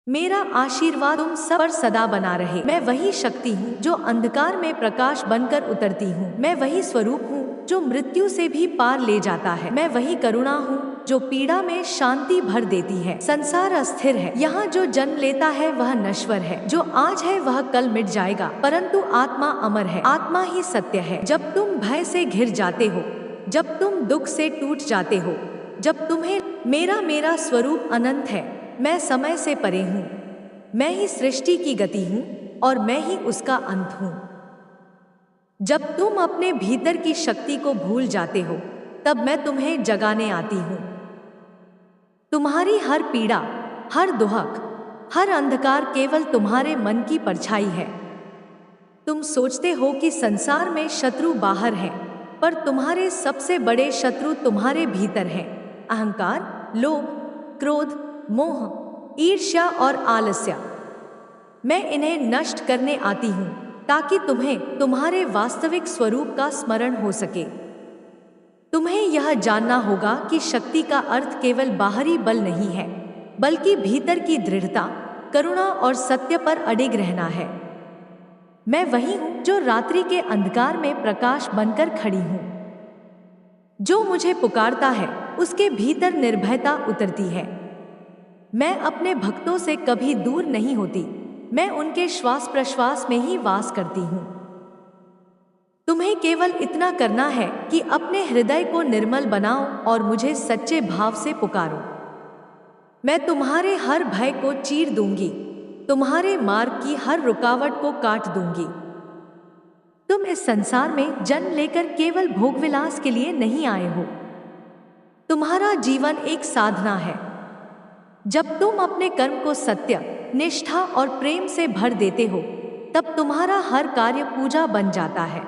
मेरा आशीर्वाद तुम सब पर सदा बना रहे। मैं वही शक्ति हूँ जो अंधकार में प्रकाश बनकर उतरती हूँ। मैं वही स्वरूप हूँ जो मृत्यु से भी पार ले जाता है। मैं वही करुणा हूँ जो पीड़ा में शांति भर देती है। संसार अस्थिर है, यहाँ जो जन्म लेता है वह नश्वर है। जो आज है वह कल मिट जाएगा, परंतु आत्मा अमर है। आत्मा ही सत्य है। जब तुम भय से घिर जाते हो, जब तुम दुख से टूट जाते हो, जब तुम्हें मेरा स्वरूप अनंत है, मैं समय से परे हूँ, मैं ही सृष्टि की गति हूँ और मैं ही उसका अंत हूँ। जब तुम अपने भीतर की शक्ति को भूल जाते हो, तब मैं तुम्हें जगाने आती हूँ। तुम्हारी हर पीड़ा, हर दुहक, हर अंधकार केवल तुम्हारे मन की परछाई है। तुम सोचते हो कि संसार में शत्रु बाहर हैं, पर तुम्हारे सबसे बड़े शत्रु तुम्हारे भीतर हैं। अहंकार, लोभ, क्रोध, मोह, ईर्ष्या और आलस्य। मैं इन्हें नष्ट करने आती हूँ ताकि तुम्हें तुम्हारे वास्तविक स्वरूप का स्मरण हो सके। तुम्हें यह जानना होगा कि शक्ति का अर्थ केवल बाहरी बल नहीं है, बल्कि भीतर की दृढ़ता, करुणा और सत्य पर अडिग रहना है। मैं वही हूँ जो रात्रि के अंधकार में प्रकाश बनकर खड़ी हूँ। जो मुझे पुकारता है उसके भीतर निर्भयता उतरती है। मैं अपने भक्तों से कभी दूर नहीं होती, मैं उनके श्वास प्रश्वास में ही वास करती हूँ। तुम्हें केवल इतना करना है कि अपने हृदय को निर्मल बनाओ और मुझे सच्चे भाव से पुकारो। मैं तुम्हारे हर भय को चीर दूंगी, तुम्हारे मार्ग की हर रुकावट को काट दूंगी। तुम इस संसार में जन्म लेकर केवल भोगविलास के लिए नहीं आए हो। तुम्हारा जीवन एक साधना है। जब तुम अपने कर्म को सत्य, निष्ठा और प्रेम से भर देते हो, तब तुम्हारा हर कार्य पूजा बन जाता है।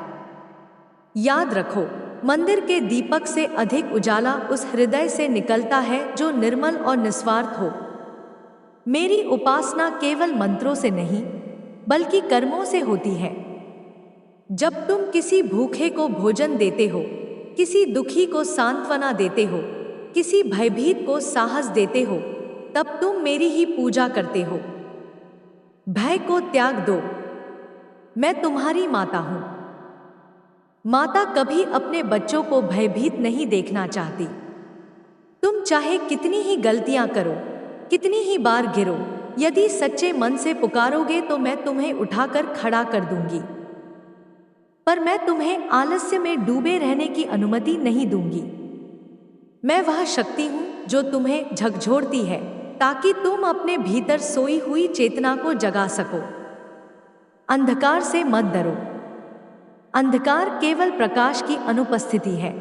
याद रखो, मंदिर के दीपक से अधिक उजाला उस हृदय से निकलता है जो निर्मल और निस्वार्थ हो। मेरी उपासना केवल मंत्रों से नहीं, बल्कि कर्मों से होती है। जब तुम किसी भूखे को भोजन देते हो, किसी दुखी को सांत्वना देते हो, किसी भयभीत को साहस देते हो, तब तुम मेरी ही पूजा करते हो। भय को त्याग दो। मैं तुम्हारी माता हूं। माता कभी अपने बच्चों को भयभीत नहीं देखना चाहती। तुम चाहे कितनी ही गलतियां करो, कितनी ही बार गिरो, यदि सच्चे मन से पुकारोगे तो मैं तुम्हें उठाकर खड़ा कर दूंगी। पर मैं तुम्हें आलस्य में डूबे रहने की अनुमति नहीं दूंगी। मैं वह शक्ति हूं जो तुम्हें झकझोरती है ताकि तुम अपने भीतर सोई हुई चेतना को जगा सको। अंधकार से मत डरो। अंधकार केवल प्रकाश की अनुपस्थिति है।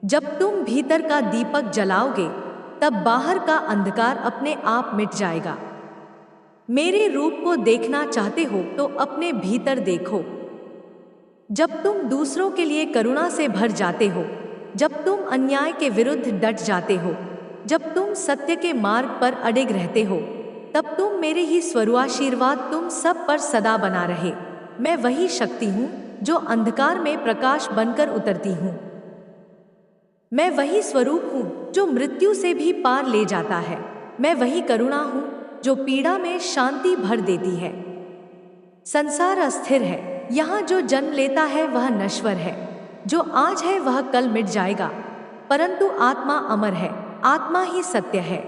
जब तुम भीतर का दीपक जलाओगे, तब बाहर का अंधकार अपने आप मिट जाएगा। मेरे रूप को देखना चाहते हो तो अपने भीतर देखो। जब तुम दूसरों के लिए करुणा से भर जाते हो, जब तुम अन्याय के विरुद्ध डट जाते हो, जब तुम सत्य के मार्ग पर अडिग रहते हो, तब तुम मेरे ही स्वरूपाशीर्वाद तुम सब पर सदा बना रहे। मैं वही शक्ति हूँ जो अंधकार में प्रकाश बनकर उतरती हूँ। मैं वही स्वरूप हूँ जो मृत्यु से भी पार ले जाता है। मैं वही करुणा हूँ जो पीड़ा में शांति भर देती है। संसार अस्थिर है, यहाँ जो जन्म लेता है वह नश्वर है। जो आज है वह कल मिट जाएगा, परंतु आत्मा अमर है। आत्मा ही सत्य है।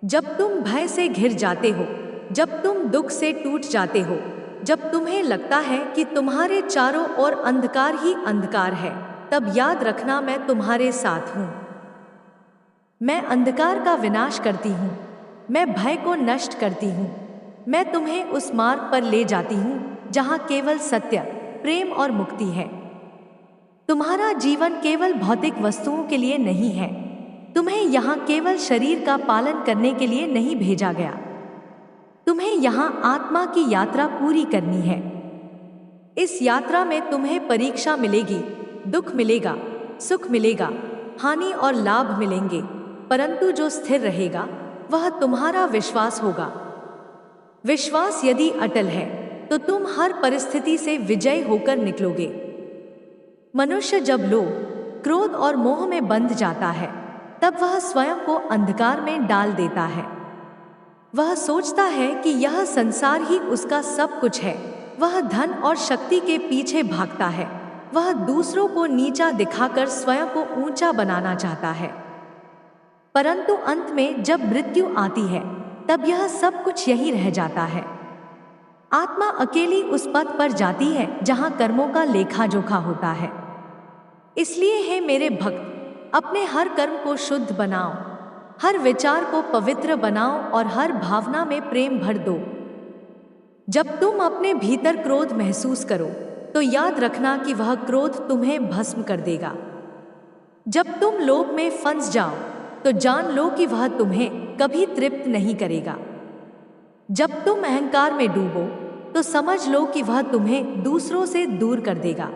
जब तुम भय से घिर जाते हो, जब तुम दुख से टूट जाते हो, जब तुम्हें लगता है कि तुम्हारे चारों ओर अंधकार ही अंधकार है, तब याद रखना मैं तुम्हारे साथ हूँ। मैं अंधकार का विनाश करती हूँ, मैं भय को नष्ट करती हूँ। मैं तुम्हें उस मार्ग पर ले जाती हूँ जहाँ केवल सत्य, प्रेम और मुक्ति है। तुम्हारा जीवन केवल भौतिक वस्तुओं के लिए नहीं है। तुम्हें यहाँ केवल शरीर का पालन करने के लिए नहीं भेजा गया। तुम्हें यहाँ आत्मा की यात्रा पूरी करनी है। इस यात्रा में तुम्हें परीक्षा मिलेगी, दुख मिलेगा, सुख मिलेगा, हानि और लाभ मिलेंगे, परंतु जो स्थिर रहेगा वह तुम्हारा विश्वास होगा। विश्वास यदि अटल है तो तुम हर परिस्थिति से विजयी होकर निकलोगे। मनुष्य जब लोभ, क्रोध और मोह में बंध जाता है, तब वह स्वयं को अंधकार में डाल देता है। वह सोचता है कि यह संसार ही उसका सब कुछ है। वह धन और शक्ति के पीछे भागता है। वह दूसरों को नीचा दिखाकर स्वयं को ऊंचा बनाना चाहता है। परंतु अंत में जब मृत्यु आती है, तब यह सब कुछ यही रह जाता है। आत्मा अकेली उस पथ पर जाती है जहां कर्मों का लेखा जोखा होता है। इसलिए हे मेरे भक्त, अपने हर कर्म को शुद्ध बनाओ, हर विचार को पवित्र बनाओ और हर भावना में प्रेम भर दो। जब तुम अपने भीतर क्रोध महसूस करो, तो याद रखना कि वह क्रोध तुम्हें भस्म कर देगा। जब तुम लोभ में फंस जाओ, तो जान लो कि वह तुम्हें कभी तृप्त नहीं करेगा। जब तुम अहंकार में डूबो, तो समझ लो कि वह तुम्हें दूसरों से दूर कर देगा।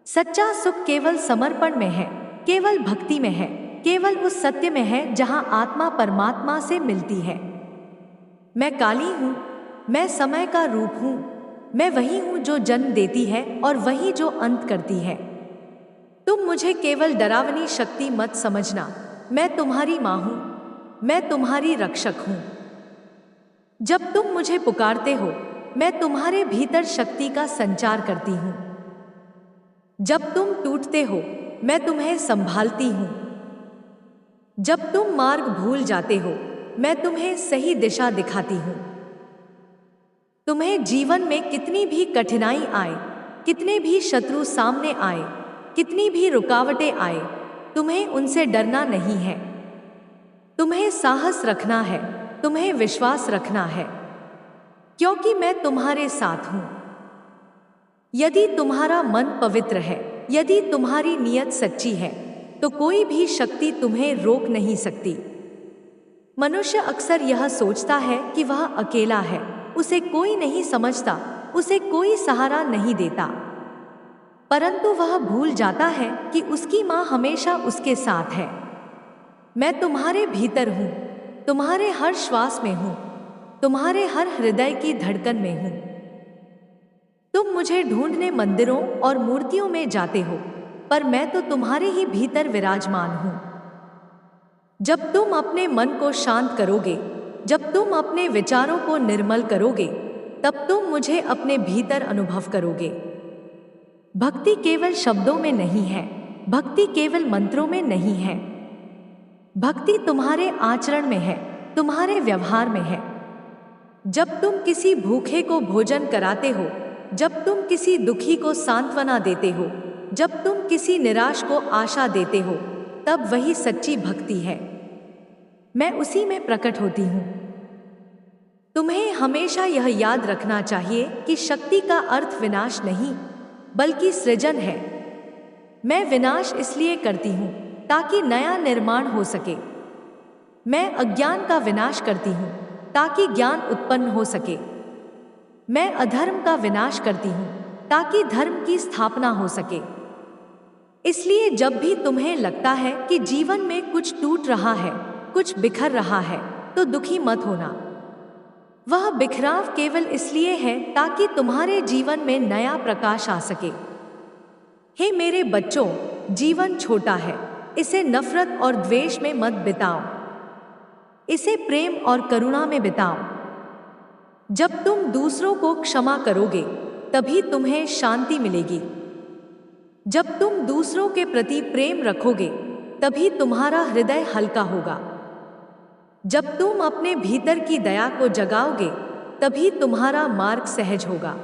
सच्चा सुख केवल समर्पण में है, केवल भक्ति में है, केवल उस सत्य में है जहां आत्मा परमात्मा से मिलती है। मैं काली हूं, मैं समय का रूप हूं, मैं वही हूं जो जन्म देती है और वही जो अंत करती है। तुम मुझे केवल डरावनी शक्ति मत समझना, मैं तुम्हारी मां हूं, मैं तुम्हारी रक्षक हूं। जब तुम मुझे पुकारते हो, मैं तुम्हारे भीतर शक्ति का संचार करती हूं। जब तुम टूटते हो, मैं तुम्हें संभालती हूं। जब तुम मार्ग भूल जाते हो, मैं तुम्हें सही दिशा दिखाती हूं। तुम्हें जीवन में कितनी भी कठिनाई आए, कितने भी शत्रु सामने आए, कितनी भी रुकावटें आए, तुम्हें उनसे डरना नहीं है। तुम्हें साहस रखना है, तुम्हें विश्वास रखना है, क्योंकि मैं तुम्हारे साथ हूं। यदि तुम्हारा मन पवित्र है, यदि तुम्हारी नियत सच्ची है, तो कोई भी शक्ति तुम्हें रोक नहीं सकती। मनुष्य अक्सर यह सोचता है कि वह अकेला है, उसे कोई नहीं समझता, उसे कोई सहारा नहीं देता। परंतु वह भूल जाता है कि उसकी मां हमेशा उसके साथ है। मैं तुम्हारे भीतर हूं, तुम्हारे हर श्वास में हूं, तुम्हारे हर हृदय की धड़कन में हूं। तुम मुझे ढूंढने मंदिरों और मूर्तियों में जाते हो, पर मैं तो तुम्हारे ही भीतर विराजमान हूं। जब तुम अपने मन को शांत करोगे, जब तुम अपने विचारों को निर्मल करोगे, तब तुम मुझे अपने भीतर अनुभव करोगे। भक्ति केवल शब्दों में नहीं है, भक्ति केवल मंत्रों में नहीं है। भक्ति तुम्हारे आचरण में है, तुम्हारे व्यवहार में है। जब तुम किसी भूखे को भोजन कराते हो, जब तुम किसी दुखी को सांत्वना देते हो, जब तुम किसी निराश को आशा देते हो, तब वही सच्ची भक्ति है। मैं उसी में प्रकट होती हूँ। तुम्हें हमेशा यह याद रखना चाहिए कि शक्ति का अर्थ विनाश नहीं, बल्कि सृजन है। मैं विनाश इसलिए करती हूँ ताकि नया निर्माण हो सके। मैं अज्ञान का विनाश करती हूँ ताकि ज्ञान उत्पन्न हो सके। मैं अधर्म का विनाश करती हूँ ताकि धर्म की स्थापना हो सके। इसलिए जब भी तुम्हें लगता है कि जीवन में कुछ टूट रहा है, कुछ बिखर रहा है, तो दुखी मत होना। वह बिखराव केवल इसलिए है ताकि तुम्हारे जीवन में नया प्रकाश आ सके। हे मेरे बच्चों, जीवन छोटा है, इसे नफरत और द्वेष में मत बिताओ, इसे प्रेम और करुणा में बिताओ। जब तुम दूसरों को क्षमा करोगे, तभी तुम्हें शांति मिलेगी। जब तुम दूसरों के प्रति प्रेम रखोगे, तभी तुम्हारा हृदय हल्का होगा। जब तुम अपने भीतर की दया को जगाओगे, तभी तुम्हारा मार्ग सहज होगा।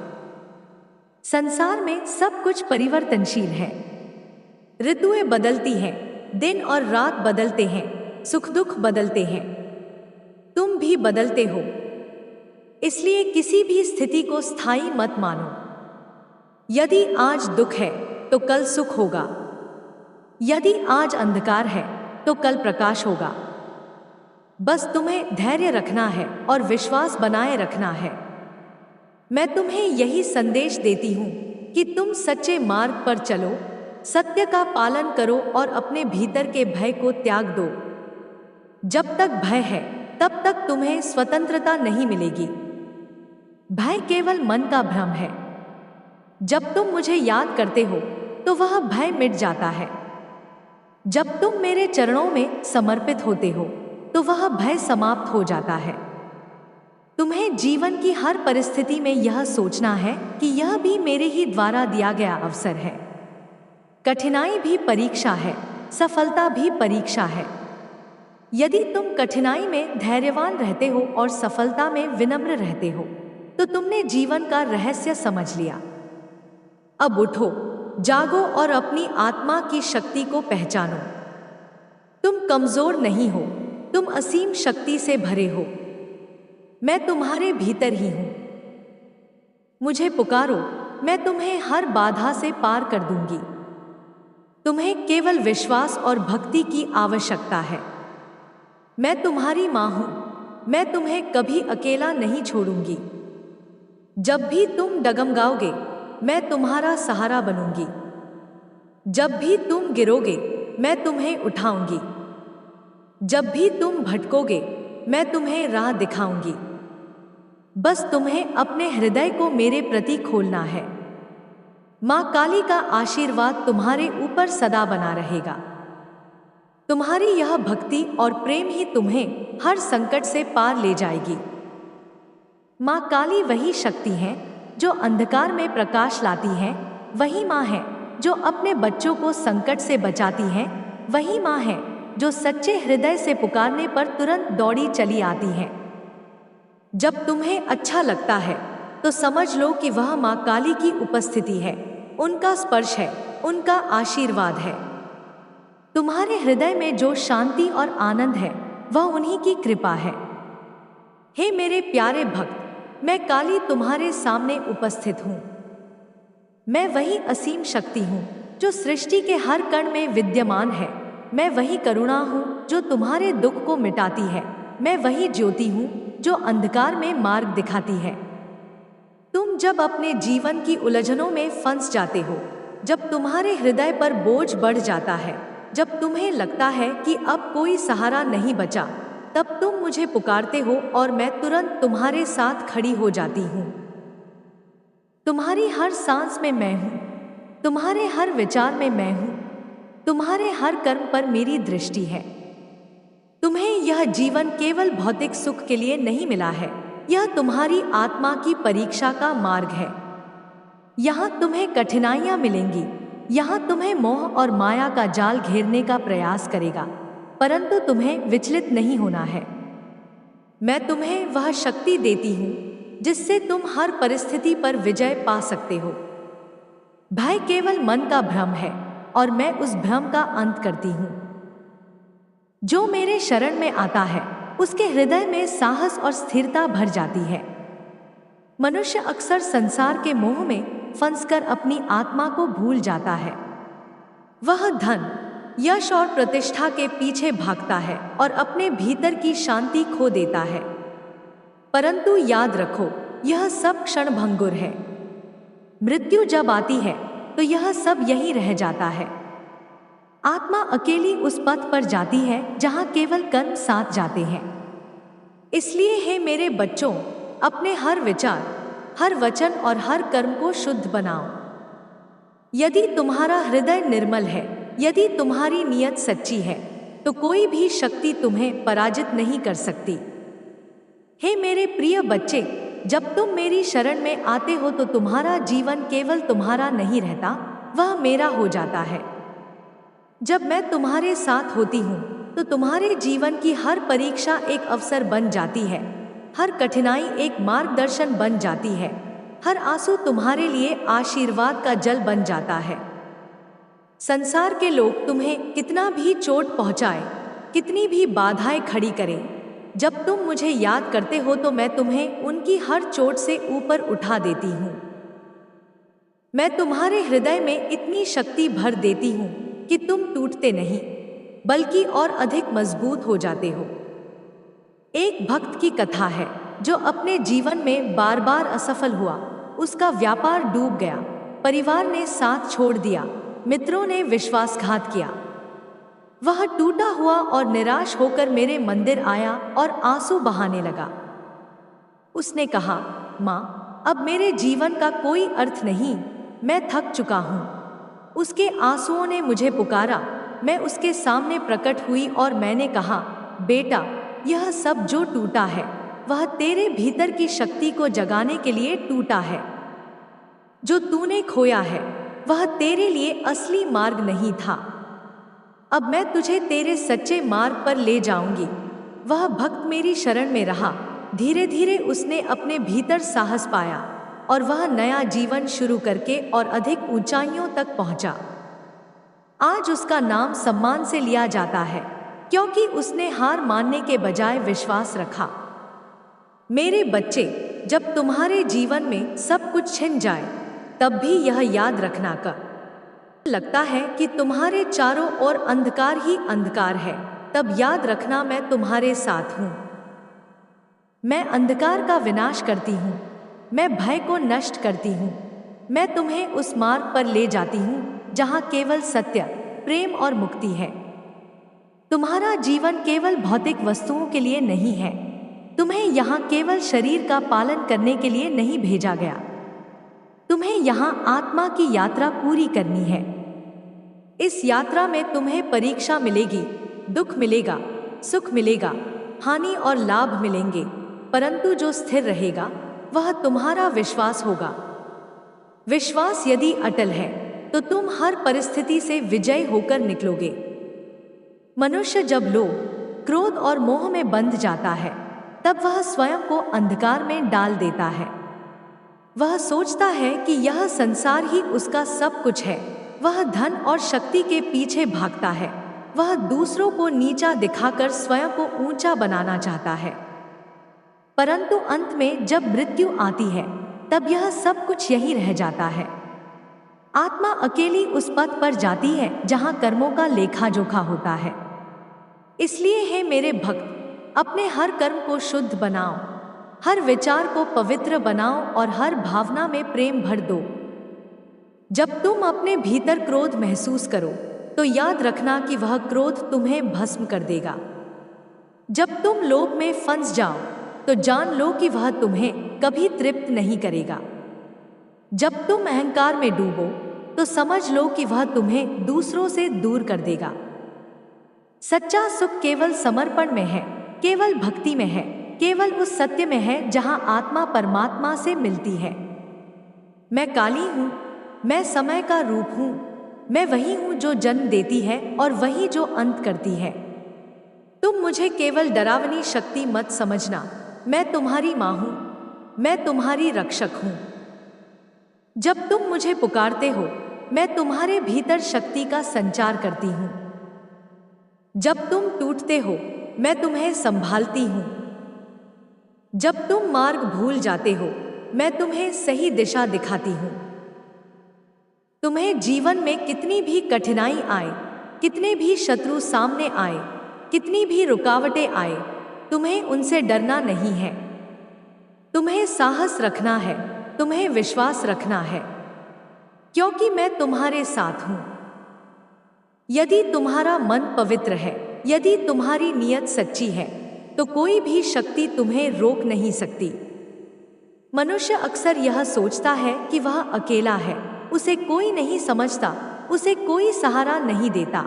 संसार में सब कुछ परिवर्तनशील है। ऋतुएं बदलती हैं, दिन और रात बदलते हैं, सुख दुख बदलते हैं। तुम भी बदलते हो। इसलिए किसी भी स्थिति को स्थायी मत मानो। यदि आज दुख है, तो कल सुख होगा। यदि आज अंधकार है, तो कल प्रकाश होगा। बस तुम्हें धैर्य रखना है और विश्वास बनाए रखना है। मैं तुम्हें यही संदेश देती हूँ कि तुम सच्चे मार्ग पर चलो, सत्य का पालन करो और अपने भीतर के भय को त्याग दो। जब तक भय है, तब तक तुम्हें स्वतंत्रता नहीं मिलेगी। भय केवल मन का भ्रम है। जब तुम मुझे याद करते हो, तो वह भय मिट जाता है। जब तुम मेरे चरणों में समर्पित होते हो, तो वह भय समाप्त हो जाता है। तुम्हें जीवन की हर परिस्थिति में यह सोचना है कि यह भी मेरे ही द्वारा दिया गया अवसर है। कठिनाई भी परीक्षा है, सफलता भी परीक्षा है। यदि तुम कठिनाई में धैर्यवान रहते हो और सफलता में विनम्र रहते हो, तो तुमने जीवन का रहस्य समझ लिया। अब उठो, जागो और अपनी आत्मा की शक्ति को पहचानो। तुम कमजोर नहीं हो, तुम असीम शक्ति से भरे हो। मैं तुम्हारे भीतर ही हूं। मुझे पुकारो, मैं तुम्हें हर बाधा से पार कर दूंगी। तुम्हें केवल विश्वास और भक्ति की आवश्यकता है। मैं तुम्हारी मां हूं, मैं तुम्हें कभी अकेला नहीं छोड़ूंगी। जब भी तुम डगमगाओगे, मैं तुम्हारा सहारा बनूंगी। जब भी तुम गिरोगे, मैं तुम्हें उठाऊंगी। जब भी तुम भटकोगे, मैं तुम्हें राह दिखाऊंगी। बस तुम्हें अपने हृदय को मेरे प्रति खोलना है। मां काली का आशीर्वाद तुम्हारे ऊपर सदा बना रहेगा। तुम्हारी यह भक्ति और प्रेम ही तुम्हें हर संकट से पार ले जाएगी। मां काली वही शक्ति है जो अंधकार में प्रकाश लाती है। वही मां है जो अपने बच्चों को संकट से बचाती है। वही मां है जो सच्चे हृदय से पुकारने पर तुरंत दौड़ी चली आती है। जब तुम्हें अच्छा लगता है तो समझ लो कि वह मां काली की उपस्थिति है, उनका स्पर्श है, उनका आशीर्वाद है। तुम्हारे हृदय में जो शांति और आनंद है, वह उन्हीं की कृपा है। हे मेरे प्यारे भक्त, मैं काली तुम्हारे सामने उपस्थित हूँ। मैं वही असीम शक्ति हूँ जो सृष्टि के हर कण में विद्यमान है। मैं वही करुणा हूँ जो तुम्हारे दुख को मिटाती है। मैं वही ज्योति हूँ जो अंधकार में मार्ग दिखाती है। तुम जब अपने जीवन की उलझनों में फंस जाते हो, जब तुम्हारे हृदय पर बोझ बढ़ जाता है, जब तुम्हें लगता है कि अब कोई सहारा नहीं बचा, तब तुम मुझे पुकारते हो और मैं तुरंत तुम्हारे साथ खड़ी हो जाती हूँ। तुम्हारी हर सांस में मैं हूँ, तुम्हारे हर विचार में मैं हूँ, तुम्हारे हर कर्म पर मेरी दृष्टि है। तुम्हें यह जीवन केवल भौतिक सुख के लिए नहीं मिला है, यह तुम्हारी आत्मा की परीक्षा का मार्ग है। यहाँ तुम्हें कठिनाइयाँ मिलेंगी, यहाँ तुम्हें मोह और माया का जाल घेरने का प्रयास करेगा, परंतु तुम्हें विचलित नहीं होना है। मैं तुम्हें वह शक्ति देती हूँ जिससे तुम हर परिस्थिति पर विजय पा सकते हो। भय केवल मन का भ्रम है और मैं उस भ्रम का अंत करती हूँ। जो मेरे शरण में आता है, उसके हृदय में साहस और स्थिरता भर जाती है। मनुष्य अक्सर संसार के मोह में फंसकर अपनी आत्मा को भूल जाता है। वह धन, यश और प्रतिष्ठा के पीछे भागता है और अपने भीतर की शांति खो देता है। परंतु याद रखो, यह सब क्षणभंगुर है। मृत्यु जब आती है तो यह सब यहीं रह जाता है। आत्मा अकेली उस पथ पर जाती है जहां केवल कर्म साथ जाते हैं। इसलिए हे मेरे बच्चों, अपने हर विचार, हर वचन और हर कर्म को शुद्ध बनाओ। यदि तुम्हारा हृदय निर्मल है, यदि तुम्हारी नीयत सच्ची है, तो कोई भी शक्ति तुम्हें पराजित नहीं कर सकती। हे मेरे प्रिय बच्चे, जब तुम मेरी शरण में आते हो तो तुम्हारा जीवन केवल तुम्हारा नहीं रहता, वह मेरा हो जाता है। जब मैं तुम्हारे साथ होती हूँ तो तुम्हारे जीवन की हर परीक्षा एक अवसर बन जाती है, हर कठिनाई एक मार्गदर्शन बन जाती है, हर आंसू तुम्हारे लिए आशीर्वाद का जल बन जाता है। संसार के लोग तुम्हें कितना भी चोट पहुँचाए, कितनी भी बाधाएं खड़ी करें, जब तुम मुझे याद करते हो तो मैं तुम्हें उनकी हर चोट से ऊपर उठा देती हूँ। मैं तुम्हारे हृदय में इतनी शक्ति भर देती हूँ कि तुम टूटते नहीं, बल्कि और अधिक मजबूत हो जाते हो। एक भक्त की कथा है जो अपने जीवन में बार बार असफल हुआ। उसका व्यापार डूब गया, परिवार ने साथ छोड़ दिया, मित्रों ने विश्वासघात किया। वह टूटा हुआ और निराश होकर मेरे मंदिर आया और आंसू बहाने लगा। उसने कहा, माँ, अब मेरे जीवन का कोई अर्थ नहीं, मैं थक चुका हूँ। उसके आंसुओं ने मुझे पुकारा। मैं उसके सामने प्रकट हुई और मैंने कहा, बेटा, यह सब जो टूटा है वह तेरे भीतर की शक्ति को जगाने के लिए टूटा है। जो तूने खोया है वह तेरे लिए असली मार्ग नहीं था। अब मैं तुझे तेरे सच्चे मार्ग पर ले जाऊंगी। वह भक्त मेरी शरण में रहा। धीरे धीरे उसने अपने भीतर साहस पाया और वह नया जीवन शुरू करके और अधिक ऊंचाइयों तक पहुंचा। आज उसका नाम सम्मान से लिया जाता है क्योंकि उसने हार मानने के बजाय विश्वास रखा। मेरे बच्चे, जब तुम्हारे जीवन में सब कुछ छिन जाए तब भी यह याद रखना कि लगता है कि तुम्हारे चारों ओर अंधकार ही अंधकार है, तब याद रखना मैं तुम्हारे साथ हूँ। मैं अंधकार का विनाश करती हूँ, मैं भय को नष्ट करती हूँ। मैं तुम्हें उस मार्ग पर ले जाती हूँ जहाँ केवल सत्य, प्रेम और मुक्ति है। तुम्हारा जीवन केवल भौतिक वस्तुओं के लिए नहीं है। तुम्हें यहाँ केवल शरीर का पालन करने के लिए नहीं भेजा गया। तुम्हें यहाँ आत्मा की यात्रा पूरी करनी है। इस यात्रा में तुम्हें परीक्षा मिलेगी, दुख मिलेगा, सुख मिलेगा, हानि और लाभ मिलेंगे, परंतु जो स्थिर रहेगा वह तुम्हारा विश्वास होगा। विश्वास यदि अटल है तो तुम हर परिस्थिति से विजयी होकर निकलोगे। मनुष्य जब लोभ, क्रोध और मोह में बंध जाता है तब वह स्वयं को अंधकार में डाल देता है। वह सोचता है कि यह संसार ही उसका सब कुछ है। वह धन और शक्ति के पीछे भागता है। वह दूसरों को नीचा दिखाकर स्वयं को ऊंचा बनाना चाहता है। परंतु अंत में जब मृत्यु आती है तब यह सब कुछ यहीं रह जाता है। आत्मा अकेली उस पथ पर जाती है जहां कर्मों का लेखा जोखा होता है। इसलिए हे मेरे भक्त, अपने हर कर्म को शुद्ध बनाओ, हर विचार को पवित्र बनाओ और हर भावना में प्रेम भर दो। जब तुम अपने भीतर क्रोध महसूस करो तो याद रखना कि वह क्रोध तुम्हें भस्म कर देगा। जब तुम लोभ में फंस जाओ तो जान लो कि वह तुम्हें कभी तृप्त नहीं करेगा। जब तुम अहंकार में डूबो तो समझ लो कि वह तुम्हें दूसरों से दूर कर देगा। सच्चा सुख केवल समर्पण में है, केवल भक्ति में है, केवल उस सत्य में है जहां आत्मा परमात्मा से मिलती है। मैं काली हूँ, मैं समय का रूप हूँ, मैं वही हूँ जो जन्म देती है और वही जो अंत करती है। तुम मुझे केवल डरावनी शक्ति मत समझना। मैं तुम्हारी माँ हूँ, मैं तुम्हारी रक्षक हूँ। जब तुम मुझे पुकारते हो मैं तुम्हारे भीतर शक्ति का संचार करती हूँ। जब तुम टूटते हो मैं तुम्हें संभालती हूँ। जब तुम मार्ग भूल जाते हो मैं तुम्हें सही दिशा दिखाती हूँ। तुम्हें जीवन में कितनी भी कठिनाई आए, कितने भी शत्रु सामने आए, कितनी भी रुकावटें आए, तुम्हें उनसे डरना नहीं है। तुम्हें साहस रखना है, तुम्हें विश्वास रखना है, क्योंकि मैं तुम्हारे साथ हूँ। यदि तुम्हारा मन पवित्र है, यदि तुम्हारी नीयत सच्ची है, तो कोई भी शक्ति तुम्हें रोक नहीं सकती। मनुष्य अक्सर यह सोचता है कि वह अकेला है, उसे कोई नहीं समझता, उसे कोई सहारा नहीं देता,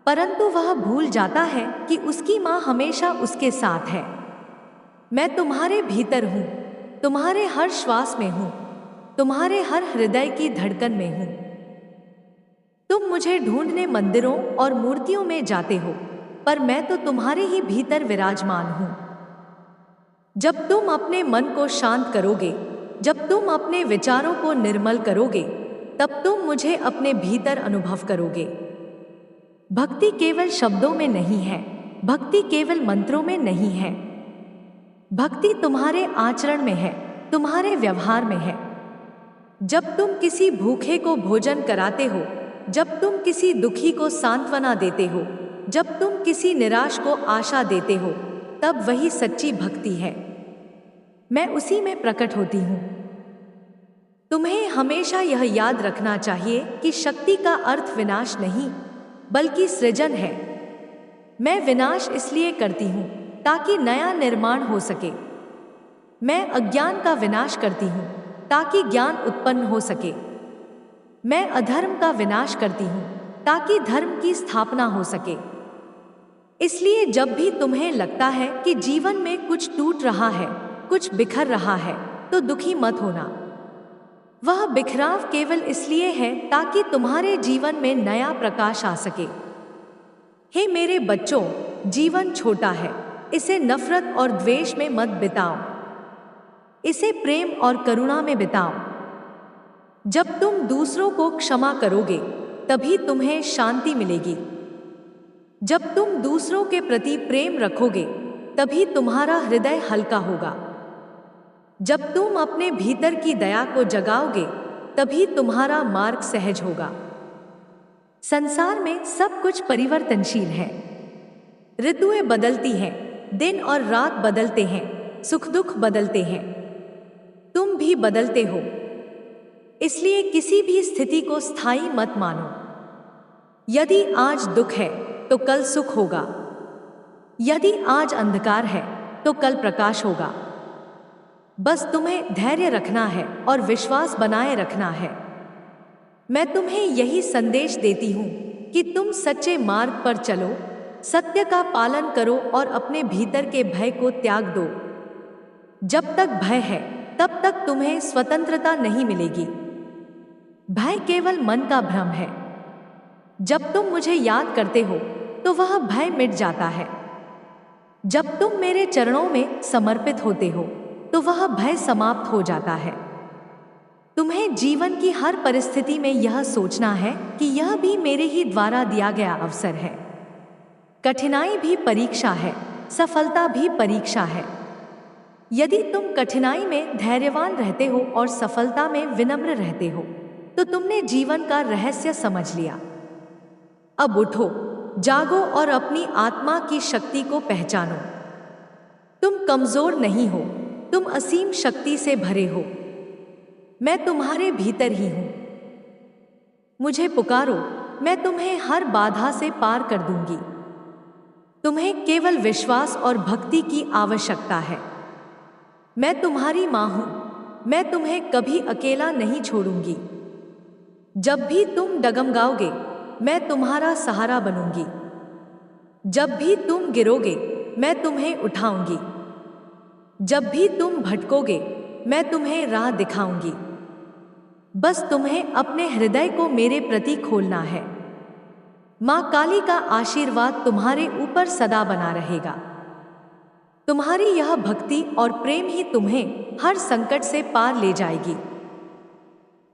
परंतु वह भूल जाता है कि उसकी माँ हमेशा उसके साथ है। मैं तुम्हारे भीतर हूँ, तुम्हारे हर श्वास में हूँ, तुम्हारे हर हृदय की धड़कन में हूँ। तुम मुझे ढूंढने मंदिरों और मूर्तियों में जाते हो, पर मैं तो तुम्हारे ही भीतर विराजमान हूँ। जब तुम अपने मन को शांत करोगे, जब तुम अपने विचारों को निर्मल करोगे, तब तुम मुझे अपने भीतर अनुभव करोगे। भक्ति केवल शब्दों में नहीं है, भक्ति केवल मंत्रों में नहीं है। भक्ति तुम्हारे आचरण में है, तुम्हारे व्यवहार में है। जब तुम किसी भूखे को भोजन कराते हो, जब तुम किसी दुखी को सांत्वना देते हो, जब तुम किसी निराश को आशा देते हो, तब वही सच्ची भक्ति है। मैं उसी में प्रकट होती हूँ। तुम्हें हमेशा यह याद रखना चाहिए कि शक्ति का अर्थ विनाश नहीं, बल्कि सृजन है। मैं विनाश इसलिए करती हूँ ताकि नया निर्माण हो सके। मैं अज्ञान का विनाश करती हूँ ताकि ज्ञान उत्पन्न हो सके। मैं अधर्म का विनाश करती हूँ ताकि धर्म की स्थापना हो सके। इसलिए जब भी तुम्हें लगता है कि जीवन में कुछ टूट रहा है, कुछ बिखर रहा है, तो दुखी मत होना। वह बिखराव केवल इसलिए है ताकि तुम्हारे जीवन में नया प्रकाश आ सके। हे मेरे बच्चों, जीवन छोटा है, इसे नफरत और द्वेष में मत बिताओ, इसे प्रेम और करुणा में बिताओ। जब तुम दूसरों को क्षमा करोगे, तभी तुम्हें शांति मिलेगी। जब तुम दूसरों के प्रति प्रेम रखोगे, तभी तुम्हारा हृदय हल्का होगा। जब तुम अपने भीतर की दया को जगाओगे, तभी तुम्हारा मार्ग सहज होगा। संसार में सब कुछ परिवर्तनशील है। ऋतुएं बदलती हैं, दिन और रात बदलते हैं, सुख दुख बदलते हैं। तुम भी बदलते हो। इसलिए किसी भी स्थिति को स्थायी मत मानो। यदि आज दुख है तो कल सुख होगा। यदि आज अंधकार है तो कल प्रकाश होगा। बस तुम्हें धैर्य रखना है और विश्वास बनाए रखना है। मैं तुम्हें यही संदेश देती हूँ कि तुम सच्चे मार्ग पर चलो, सत्य का पालन करो और अपने भीतर के भय को त्याग दो। जब तक भय है, तब तक तुम्हें स्वतंत्रता नहीं मिलेगी। भय केवल मन का भ्रम है। जब तुम मुझे याद करते हो, तो वह भय मिट जाता है। जब तुम मेरे चरणों में समर्पित होते हो, तो वह भय समाप्त हो जाता है। तुम्हें जीवन की हर परिस्थिति में यह सोचना है कि यह भी मेरे ही द्वारा दिया गया अवसर है। कठिनाई भी परीक्षा है, सफलता भी परीक्षा है। यदि तुम कठिनाई में धैर्यवान रहते हो और सफलता में विनम्र रहते हो, तो तुमने जीवन का रहस्य समझ लिया। अब उठो, जागो और अपनी आत्मा की शक्ति को पहचानो। तुम कमजोर नहीं हो, तुम असीम शक्ति से भरे हो। मैं तुम्हारे भीतर ही हूं। मुझे पुकारो, मैं तुम्हें हर बाधा से पार कर दूंगी। तुम्हें केवल विश्वास और भक्ति की आवश्यकता है। मैं तुम्हारी मां हूं, मैं तुम्हें कभी अकेला नहीं छोड़ूंगी। जब भी तुम डगमगाओगे, मैं तुम्हारा सहारा बनूंगी। जब भी तुम गिरोगे, मैं तुम्हें उठाऊंगी। जब भी तुम भटकोगे, मैं तुम्हें राह दिखाऊंगी। बस तुम्हें अपने हृदय को मेरे प्रति खोलना है। मां काली का आशीर्वाद तुम्हारे ऊपर सदा बना रहेगा। तुम्हारी यह भक्ति और प्रेम ही तुम्हें हर संकट से पार ले जाएगी।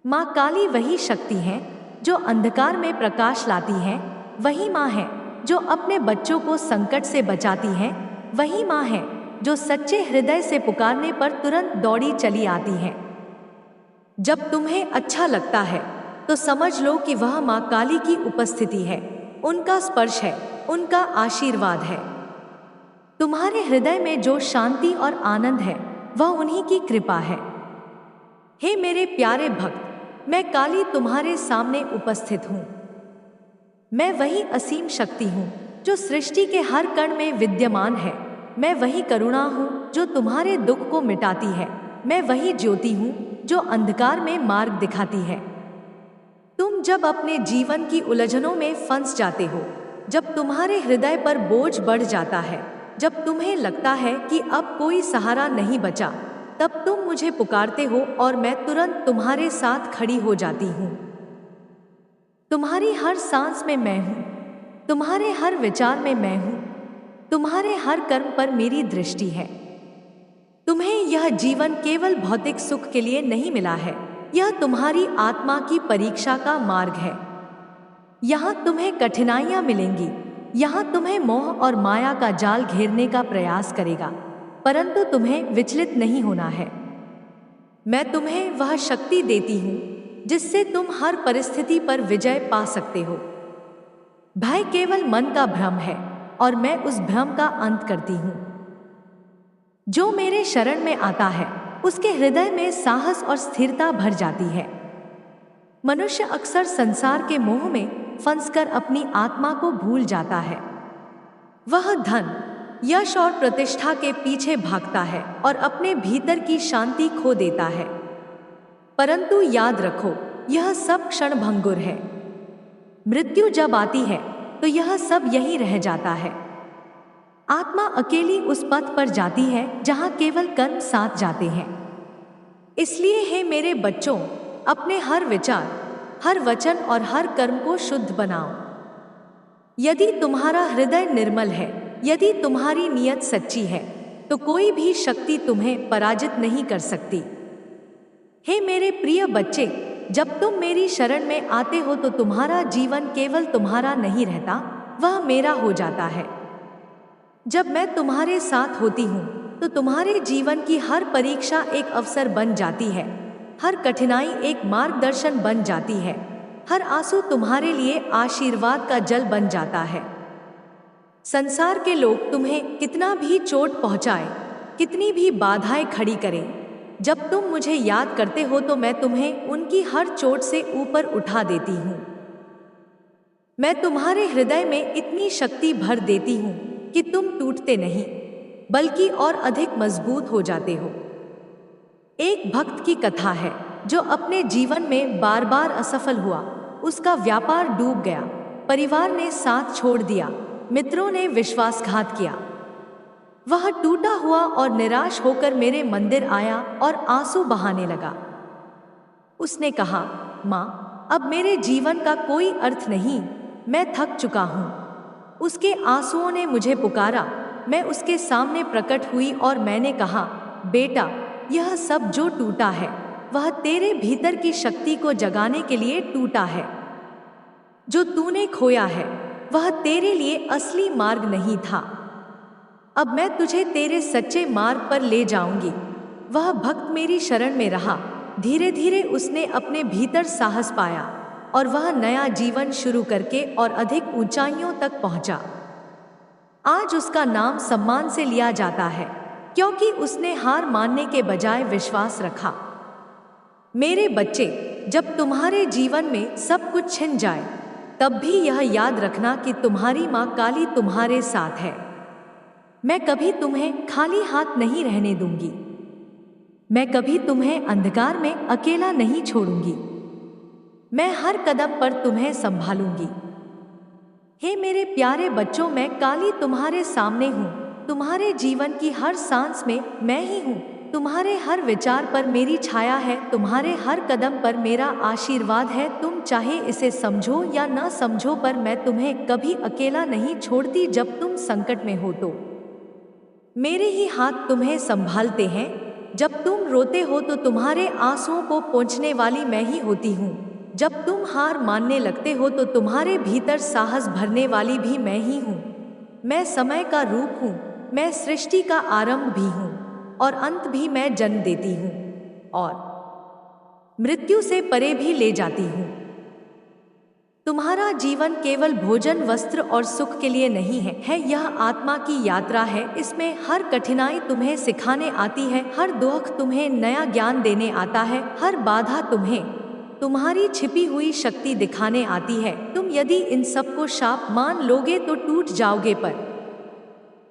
मां काली वही शक्ति है जो अंधकार में प्रकाश लाती है। वही मां है जो अपने बच्चों को संकट से बचाती है। वही मां है जो सच्चे हृदय से पुकारने पर तुरंत दौड़ी चली आती है। जब तुम्हें अच्छा लगता है, तो समझ लो कि वह मां काली की उपस्थिति है, उनका स्पर्श है, उनका आशीर्वाद है। तुम्हारे हृदय में जो शांति और आनंद है, वह उन्हीं की कृपा है। हे मेरे प्यारे भक्त, मैं काली तुम्हारे सामने उपस्थित हूँ। मैं वही असीम शक्ति हूँ जो सृष्टि के हर कण में विद्यमान है। मैं वही करुणा हूँ जो तुम्हारे दुख को मिटाती है। मैं वही ज्योति हूँ जो अंधकार में मार्ग दिखाती है। तुम जब अपने जीवन की उलझनों में फंस जाते हो, जब तुम्हारे हृदय पर बोझ बढ़ जाता है, जब तुम्हें लगता है कि अब कोई सहारा नहीं बचा, तब तुम मुझे पुकारते हो और मैं तुरंत तुम्हारे साथ खड़ी हो जाती हूँ। तुम्हारी हर सांस में मैं हूँ, तुम्हारे हर विचार में मैं हूँ, तुम्हारे हर कर्म पर मेरी दृष्टि है। तुम्हें यह जीवन केवल भौतिक सुख के लिए नहीं मिला है, यह तुम्हारी आत्मा की परीक्षा का मार्ग है। यहाँ तुम्हें कठिनाइयाँ मिलेंगी, यहाँ तुम्हें मोह और माया का जाल घेरने का प्रयास करेगा, परंतु तुम्हें विचलित नहीं होना है। मैं तुम्हें वह शक्ति देती हूँ जिससे तुम हर परिस्थिति पर विजय पा सकते हो। भय केवल मन का भ्रम है और मैं उस भ्रम का अंत करती हूँ। जो मेरे शरण में आता है, उसके हृदय में साहस और स्थिरता भर जाती है। मनुष्य अक्सर संसार के मोह में फंसकर अपनी आत्मा को भूल जाता है। वह धन, यश और प्रतिष्ठा के पीछे भागता है और अपने भीतर की शांति खो देता है। परंतु याद रखो, यह सब क्षणभंगुर है। मृत्यु जब आती है तो यह सब यहीं रह जाता है। आत्मा अकेली उस पथ पर जाती है जहाँ केवल कर्म साथ जाते हैं। इसलिए हे मेरे बच्चों, अपने हर विचार, हर वचन और हर कर्म को शुद्ध बनाओ। यदि तुम्हारा हृदय निर्मल है, यदि तुम्हारी नीयत सच्ची है, तो कोई भी शक्ति तुम्हें पराजित नहीं कर सकती। हे मेरे प्रिय बच्चे, जब तुम मेरी शरण में आते हो तो तुम्हारा जीवन केवल तुम्हारा नहीं रहता, वह मेरा हो जाता है। जब मैं तुम्हारे साथ होती हूँ तो तुम्हारे जीवन की हर परीक्षा एक अवसर बन जाती है, हर कठिनाई एक मार्गदर्शन बन जाती है, हर आंसू तुम्हारे लिए आशीर्वाद का जल बन जाता है। संसार के लोग तुम्हें कितना भी चोट पहुंचाए, कितनी भी बाधाएं खड़ी करें, जब तुम मुझे याद करते हो तो मैं तुम्हें उनकी हर चोट से ऊपर उठा देती हूँ। मैं तुम्हारे हृदय में इतनी शक्ति भर देती हूँ कि तुम टूटते नहीं, बल्कि और अधिक मजबूत हो जाते हो। एक भक्त की कथा है जो अपने जीवन में बार बार असफल हुआ। उसका व्यापार डूब गया, परिवार ने साथ छोड़ दिया, मित्रों ने विश्वासघात किया। वह टूटा हुआ और निराश होकर मेरे मंदिर आया और आंसू बहाने लगा। उसने कहा, माँ, अब मेरे जीवन का कोई अर्थ नहीं, मैं थक चुका हूँ। उसके आंसुओं ने मुझे पुकारा। मैं उसके सामने प्रकट हुई और मैंने कहा, बेटा, यह सब जो टूटा है वह तेरे भीतर की शक्ति को जगाने के लिए टूटा है। जो तूने खोया है वह तेरे लिए असली मार्ग नहीं था। अब मैं तुझे तेरे सच्चे मार्ग पर ले जाऊंगी। वह भक्त मेरी शरण में रहा। धीरे धीरे उसने अपने भीतर साहस पाया और वह नया जीवन शुरू करके और अधिक ऊंचाइयों तक पहुंचा। आज उसका नाम सम्मान से लिया जाता है क्योंकि उसने हार मानने के बजाय विश्वास रखा। मेरे बच्चे, जब तुम्हारे जीवन में सब कुछ छिन जाए तब भी यह याद रखना कि तुम्हारी माँ काली तुम्हारे साथ है। मैं कभी तुम्हें खाली हाथ नहीं रहने दूंगी। मैं कभी तुम्हें अंधकार में अकेला नहीं छोड़ूंगी। मैं हर कदम पर तुम्हें संभालूंगी। हे मेरे प्यारे बच्चों, मैं काली तुम्हारे सामने हूँ। तुम्हारे जीवन की हर सांस में मैं ही हूँ। तुम्हारे हर विचार पर मेरी छाया है, तुम्हारे हर कदम पर मेरा आशीर्वाद है। तुम चाहे इसे समझो या न समझो, पर मैं तुम्हें कभी अकेला नहीं छोड़ती। जब तुम संकट में हो तो मेरे ही हाथ तुम्हें संभालते हैं। जब तुम रोते हो तो तुम्हारे आंसुओं को पोंछने वाली मैं ही होती हूँ। जब तुम हार मानने लगते हो तो तुम्हारे भीतर साहस भरने वाली भी मैं ही हूँ। मैं समय का रूप हूँ, मैं सृष्टि का आरंभ भी हूँ और अंत भी मैं जन्म देती हूँ और मृत्यु से परे भी ले जाती हूँ। तुम्हारा जीवन केवल भोजन, वस्त्र और सुख के लिए नहीं है, यह आत्मा की यात्रा है। इसमें हर कठिनाई तुम्हें सिखाने आती है, हर दुख तुम्हें नया ज्ञान देने आता है, हर बाधा तुम्हें तुम्हारी छिपी हुई शक्ति दिखाने आती है। तुम यदि इन सबको शाप मान लोगे तो टूट जाओगे, पर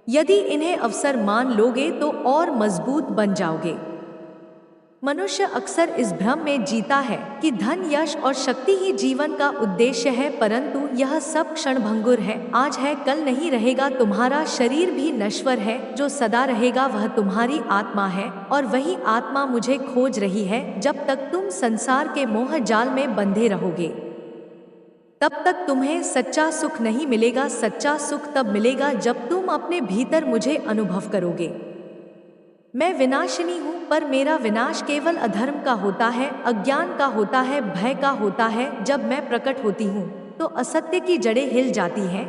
यदि इन्हें अवसर मान लोगे तो और मजबूत बन जाओगे। मनुष्य अक्सर इस भ्रम में जीता है कि धन, यश और शक्ति ही जीवन का उद्देश्य है, परंतु यह सब क्षणभंगुर है। आज है, कल नहीं रहेगा। तुम्हारा शरीर भी नश्वर है, जो सदा रहेगा वह तुम्हारी आत्मा है और वही आत्मा मुझे खोज रही है। जब तक तुम संसार के मोह जाल में बंधे रहोगे तब तक तुम्हें सच्चा सुख नहीं मिलेगा। सच्चा सुख तब मिलेगा जब तुम अपने भीतर मुझे अनुभव करोगे। मैं विनाशिनी हूँ, पर मेरा विनाश केवल अधर्म का होता है, अज्ञान का होता है, भय का होता है। जब मैं प्रकट होती हूँ तो असत्य की जड़ें हिल जाती हैं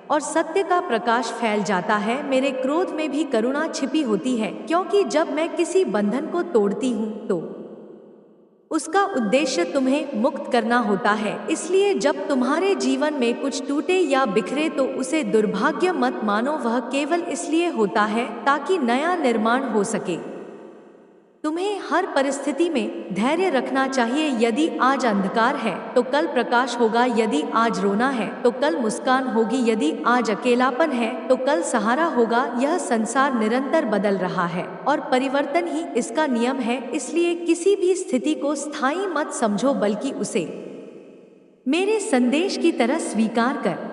और सत्य का प्रकाश फैल जाता है। मेरे क्रोध में भी करुणा छिपी होती है, क्योंकि जब मैं किसी बंधन को तोड़ती हूँ तो उसका उद्देश्य तुम्हें मुक्त करना होता है। इसलिए जब तुम्हारे जीवन में कुछ टूटे या बिखरे तो उसे दुर्भाग्य मत मानो, वह केवल इसलिए होता है ताकि नया निर्माण हो सके। तुम्हें हर परिस्थिति में धैर्य रखना चाहिए। यदि आज अंधकार है तो कल प्रकाश होगा, यदि आज रोना है तो कल मुस्कान होगी, यदि आज अकेलापन है तो कल सहारा होगा। यह संसार निरंतर बदल रहा है और परिवर्तन ही इसका नियम है। इसलिए किसी भी स्थिति को स्थायी मत समझो, बल्कि उसे मेरे संदेश की तरह स्वीकार कर।